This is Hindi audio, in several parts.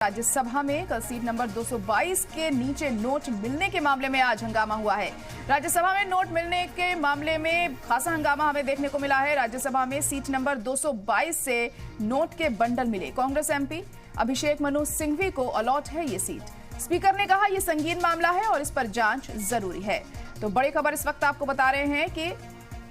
राज्यसभा में कल सीट नंबर 222 के नीचे नोट मिलने के मामले में आज हंगामा हुआ है। राज्यसभा में नोट मिलने के मामले में खासा हंगामा हमें देखने को मिला है। राज्यसभा में सीट नंबर 222 से नोट के बंडल मिले। कांग्रेस एमपी अभिषेक मनु सिंघवी को अलॉट है ये सीट। स्पीकर ने कहा यह संगीन मामला है और इस पर जांच जरूरी है। तो बड़ी खबर इस वक्त आपको बता रहे हैं कि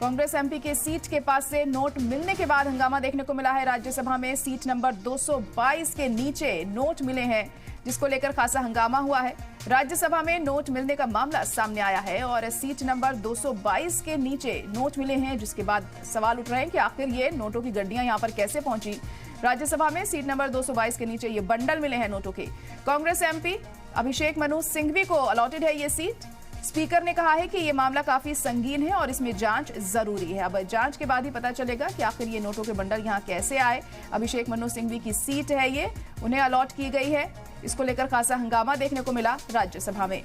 कांग्रेस एमपी के सीट के पास से नोट मिलने के बाद हंगामा देखने को मिला है। राज्यसभा में सीट नंबर 222 के नीचे नोट मिले हैं, जिसको लेकर खासा हंगामा हुआ है। राज्यसभा में नोट मिलने का मामला सामने आया है और सीट नंबर 222 के नीचे नोट मिले हैं, जिसके बाद सवाल उठ रहे हैं कि आखिर ये नोटों की गड्डियां यहां पर कैसे पहुंची। राज्यसभा में सीट नंबर 222 के नीचे ये बंडल मिले हैं नोटों के। कांग्रेस एमपी अभिषेक मनु सिंघवी को अलॉटेड है ये सीट। स्पीकर ने कहा है कि यह मामला काफी संगीन है और इसमें जांच जरूरी है। अब जांच के बाद ही पता चलेगा कि आखिर ये नोटों के बंडल यहां कैसे आए। अभिषेक मनु सिंघवी की सीट है ये, उन्हें अलॉट की गई है। इसको लेकर खासा हंगामा देखने को मिला राज्यसभा में।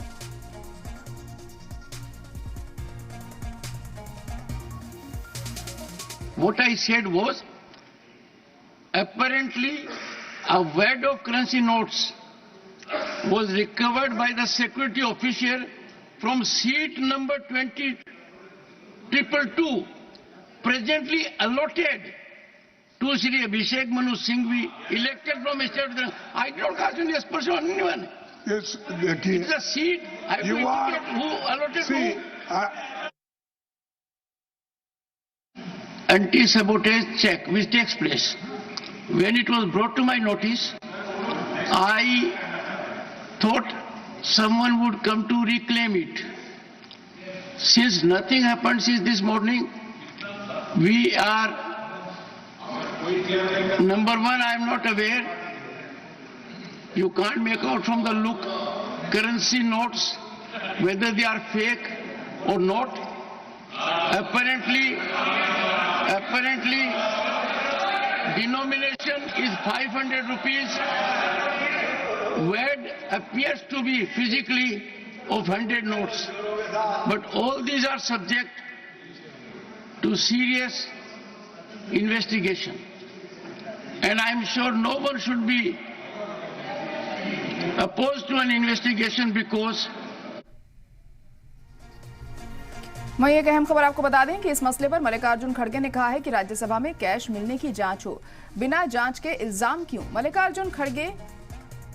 What I said was, apparently a wad of currency notes was recovered by the security officer from seat number 20222, presently allotted to Shri Abhishek Manu Singhvi, elected from State. I don't question this person on anyone. Yes, It's a seat. I have to indicate who allotted who. Anti-sabotage check which takes place. When it was brought to my notice, I thought someone would come to reclaim it. Since nothing happened since this morning, we are, number one, I am not aware. You can't make out from the look currency notes whether they are fake or not. Apparently denomination is 500 rupees. Word appears to be physically of 100 notes, but all these are subject to serious investigation, and I am sure no one should be opposed to an investigation because वहीं एक अहम खबर आपको बता दें कि इस मसले पर मल्लिकार्जुन खड़गे ने कहा है कि राज्यसभा में कैश मिलने की जांच हो, बिना जांच के इल्जाम क्यों। मल्लिकार्जुन खड़गे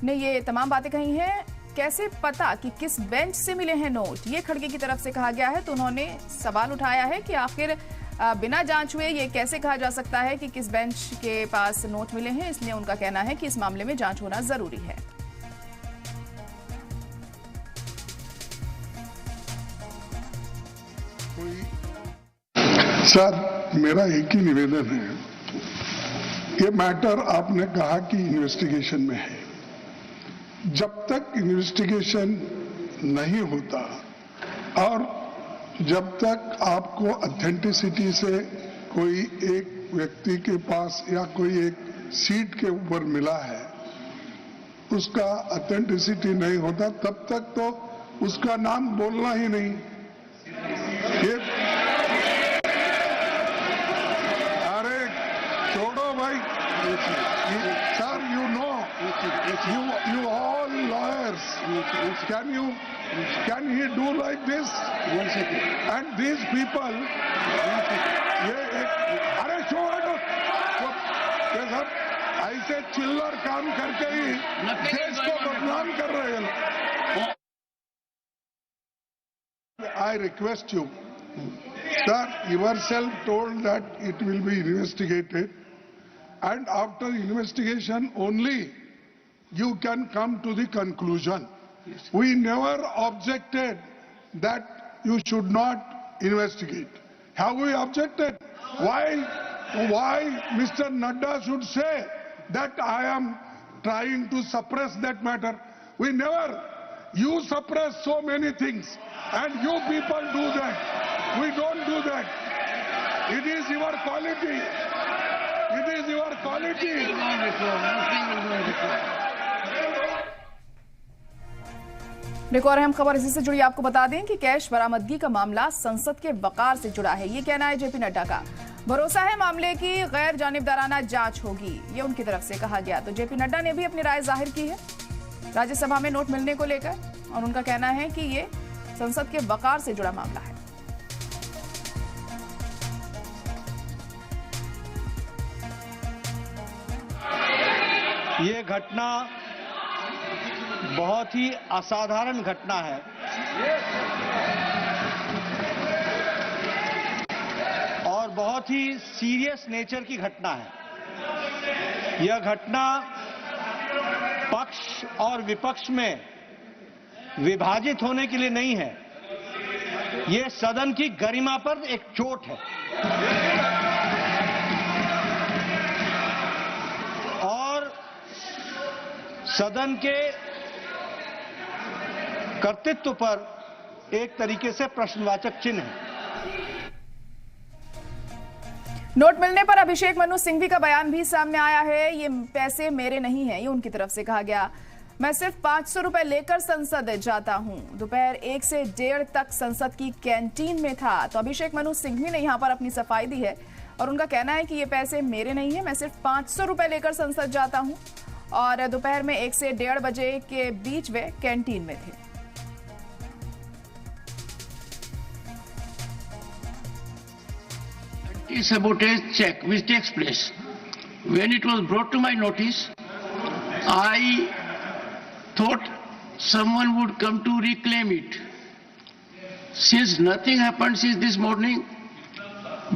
ने ये तमाम बातें कही हैं। कैसे पता कि किस बेंच से मिले हैं नोट, ये खड़गे की तरफ से कहा गया है। तो उन्होंने सवाल उठाया है कि आखिर बिना जांच हुए ये कैसे कहा जा सकता है कि किस बेंच के पास नोट मिले हैं। इसलिए उनका कहना है कि इस मामले में जांच होना जरूरी है। सर, मेरा एक ही निवेदन है, ये मैटर आपने कहा कि इन्वेस्टिगेशन में है। जब तक इन्वेस्टिगेशन नहीं होता और जब तक आपको ऑथेंटिसिटी से कोई एक व्यक्ति के पास या कोई एक सीट के ऊपर मिला है, उसका ऑथेंटिसिटी नहीं होता, तब तक तो उसका नाम बोलना ही नहीं। ये अरे छोड़ो भाई sir, you all lawyers, can he do like this? And these people, अरे छोड़ो सर, ऐसे चिल्लर काम करके ही देश को बदनाम कर रहे हैं। I request you, sir, yourself told that it will be investigated, and after investigation only you can come to the conclusion. Yes. We never objected that you should not investigate. Have we objected? Why Mr. Nadda should say that I am trying to suppress that matter? We never. You suppress so many things, and you people do that. We don't do that. It is your quality. It is your quality. एक और अहम खबर इसी से जुड़ी आपको बता दें कि कैश बरामदगी का मामला संसद के वकार से जुड़ा है। ये कहना है जेपी नड्डा का। भरोसा है मामले की गैर जानिबदाराना जांच होगी, ये उनकी तरफ से कहा गया। तो जेपी नड्डा ने भी अपनी राय जाहिर की है राज्यसभा में नोट मिलने को लेकर, और उनका कहना है कि ये संसद के वकार से जुड़ा मामला है। ये घटना बहुत ही असाधारण घटना है और बहुत ही सीरियस नेचर की घटना है। यह घटना पक्ष और विपक्ष में विभाजित होने के लिए नहीं है, यह सदन की गरिमा पर एक चोट है और सदन के कर्तृत्व पर एक तरीके से प्रश्नवाचक चिन्ह है। नोट मिलने पर अभिषेक मनु सिंघवी का बयान भी सामने आया है। ये पैसे मेरे नहीं हैं, ये उनकी तरफ से कहा गया। मैं सिर्फ 500 रुपए लेकर संसद जाता हूं। दोपहर 1 से 1:30 तक संसद की कैंटीन में था। तो अभिषेक मनु सिंघवी ने यहां पर अपनी सफाई दी है और उनका कहना है कि ये पैसे मेरे नहीं है, मैं सिर्फ 500 रुपए लेकर संसद जाता हूं और दोपहर में 1 से 1:30 बजे के बीच वे कैंटीन में थे। Sabotage check which takes place. When it was brought to my notice, I thought someone would come to reclaim it. Since nothing happened since this morning,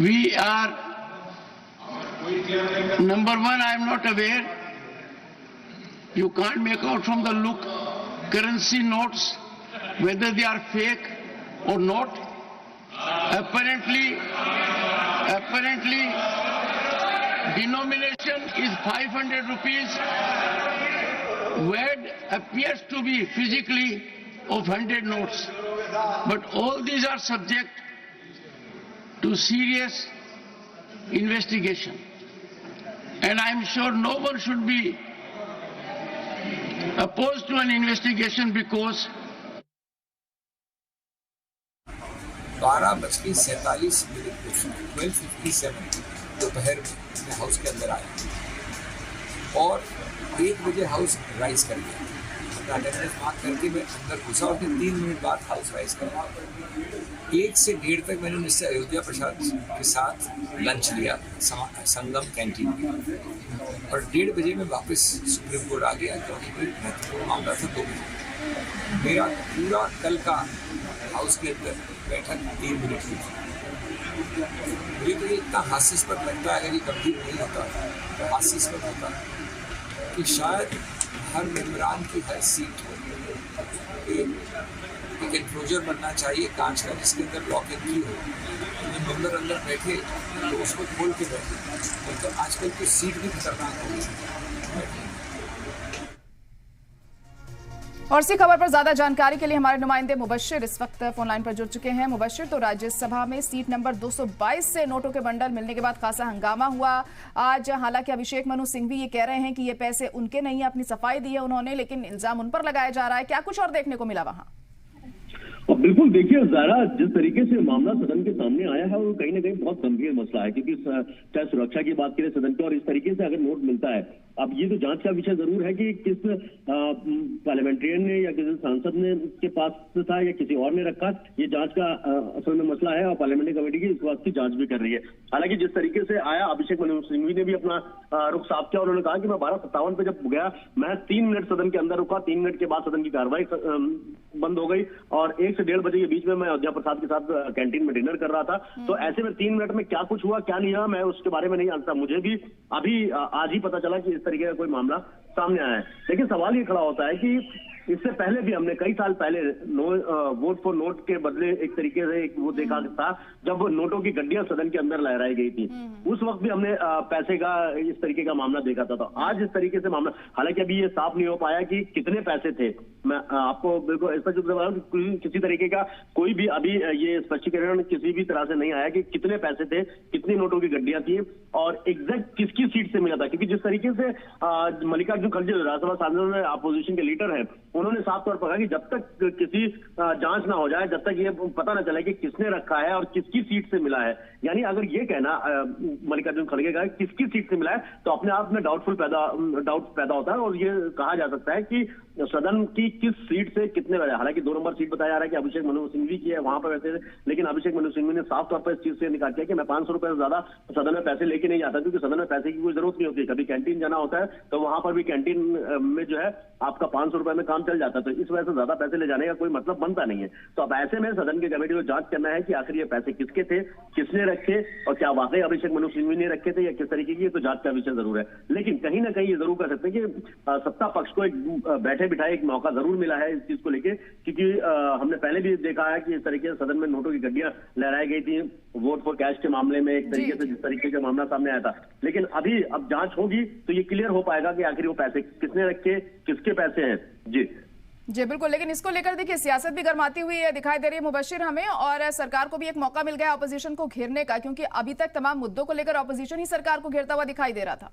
we are, number one, I am not aware. You can't make out from the look currency notes whether they are fake or not. Apparently, denomination is 500 rupees. Word appears to be physically of 100 notes. But all these are subject to serious investigation. And I am sure no one should be opposed to an investigation because 12:47 12:57 दोपहर में हाउस के अंदर आया और 1 बजे हाउस राइज कर गया। अपना अटेंडेंस मार्क करके मैं अंदर घुसा और 3 मिनट बाद हाउस राइज कर 1 से 1:30 तक मैंने मिस्टर अयोध्या प्रसाद के साथ लंच लिया संगम कैंटीन में और 1:30 बजे मैं वापस सुप्रीम कोर्ट आ गया क्योंकि कोई महत्वपूर्ण मामला था 2 बजे। मेरा पूरा कल का हाउस के अंदर बैठक 3 मिनट की थी। मुझे तो ये इतना हास्यास्पद लगता है, अगर ये गंभीर नहीं होता तो हास्यास्पद होता कि शायद हर मेंबरान की हर सीट एक एनक्लोजर बनना चाहिए कांच का जिसके अंदर लॉक एंड की हो। मेंबर अंदर बैठे तो उसको खोल के बैठे, तो आजकल की सीट भी खतरनाक हो गई। और इसी खबर पर ज्यादा जानकारी के लिए हमारे नुमाइंदे मुबश्शिर इस वक्त फोन लाइन पर जुड़ चुके हैं। मुबश्शिर, तो राज्यसभा में सीट नंबर 222 से नोटों के बंडल मिलने के बाद खासा हंगामा हुआ आज। हालांकि अभिषेक मनु सिंघवी ये कह रहे हैं कि ये पैसे उनके नहीं है, अपनी सफाई दी है उन्होंने, लेकिन इल्जाम उन पर लगाया जा रहा है। क्या कुछ और देखने को मिला वहां? बिल्कुल, देखिए ज़ारा, जिस तरीके से मामला सदन के सामने आया है वो कहीं ना कहीं बहुत गंभीर मसला है, क्योंकि चाहे सुरक्षा की बात करें सदन की और इस तरीके से अगर नोट मिलता है, अब ये तो जांच का विषय जरूर है कि किस पार्लियामेंट्रियन ने या किसी सांसद ने के पास था या किसी और ने रखा, ये जांच का असल में मसला है और पार्लियामेंट्री कमेटी की इस बात की जांच भी कर रही है। हालांकि जिस तरीके से आया, अभिषेक मनु सिंघवी ने भी अपना रुख साफ किया। उन्होंने कहा कि मैं 12:57 पे जब गया, मैं 3 मिनट सदन के अंदर रुका, 3 मिनट के बाद सदन की कार्रवाई बंद हो गई और 1 से 1:30 बजे के बीच में मैं अयोध्या प्रसाद के साथ कैंटीन में डिनर कर रहा था। तो ऐसे में 3 मिनट में क्या कुछ हुआ क्या नहीं हुआ, मैं उसके बारे में नहीं जानता। मुझे भी अभी आज ही पता चला कि इस तरीके का कोई मामला सामने आया है। लेकिन सवाल ये खड़ा होता है कि इससे पहले भी हमने कई साल पहले वोट फॉर नोट के बदले एक तरीके से वो देखा था जब नोटों की गड्डियां सदन के अंदर लहराई गई थी। उस वक्त भी हमने पैसे का इस तरीके का मामला देखा था। तो आज इस तरीके से मामला, हालांकि अभी ये साफ नहीं हो पाया कि कितने पैसे थे, मैं आपको बिल्कुल स्पष्ट रूप से बता रहा हूं, किसी तरीके का कोई भी अभी ये स्पष्टीकरण किसी भी तरह से नहीं आया कि कितने पैसे थे, कितनी नोटों की गड्डियां थी और एग्जैक्ट किसकी सीट से मिला था। क्योंकि जिस तरीके से मल्लिकार्जुन खड़गे राज्यसभा सांसद अपोजिशन के लीडर है, उन्होंने साफ तौर पर कहा कि जब तक किसी जांच ना हो जाए, जब तक ये पता ना चले कि किसने रखा है और किसकी सीट से मिला है, यानी अगर ये कहना मल्लिकार्जुन खड़गे का किसकी सीट से मिला है तो अपने आप में डाउट पैदा होता है और ये कहा जा सकता है कि सदन की किस सीट से कितने बजे, हालांकि 2 नंबर सीट बताया जा रहा है कि अभिषेक मनु सिंघवी की है वहां पर वैसे, लेकिन अभिषेक मनु सिंघवी ने साफ तौर पर इस चीज से निकाल किया कि मैं 500 रुपए से ज्यादा सदन में पैसे लेके नहीं जाता, क्योंकि सदन में पैसे की कोई जरूरत नहीं होती। कभी कैंटीन जाना होता है तो वहां पर भी कैंटीन में जो है आपका 500 रुपए में काम चल जाता है, तो इस वजह से ज्यादा पैसे ले जाने का कोई मतलब बनता नहीं है। तो अब ऐसे में सदन की कमेटी को जांच करना है कि आखिर ये पैसे किसके थे, किसने रखे और क्या वाकई अभिषेक मनु सिंघवी ने रखे थे या किस तरीके की, तो जांच का विषय जरूर है। लेकिन कहीं ना कहीं ये जरूर कर सकते हैं कि सत्ता पक्ष को एक बैठे बिठाए एक मौका जरूर मिला है इस चीज को लेके, क्योंकि हमने पहले भी देखा है कि इस तरीके से सदन में नोटों की गड्डियां लहराई गई थी वोट फॉर कैश के मामले में, एक तरीके से जिस तरीके का मामला सामने आया था। लेकिन अभी अब जांच होगी तो ये क्लियर हो पाएगा कि आखिर वो पैसे किसने रखे, किसके पैसे हैं। जी बिल्कुल, लेकिन इसको लेकर देखिए सियासत भी गर्माती हुई दिखाई दे रही है मुबशिर हमें, और सरकार को भी एक मौका मिल गया ऑपोजिशन को घेरने का, क्योंकि अभी तक तमाम मुद्दों को लेकर ऑपोजिशन ही सरकार को घेरता हुआ दिखाई दे रहा था।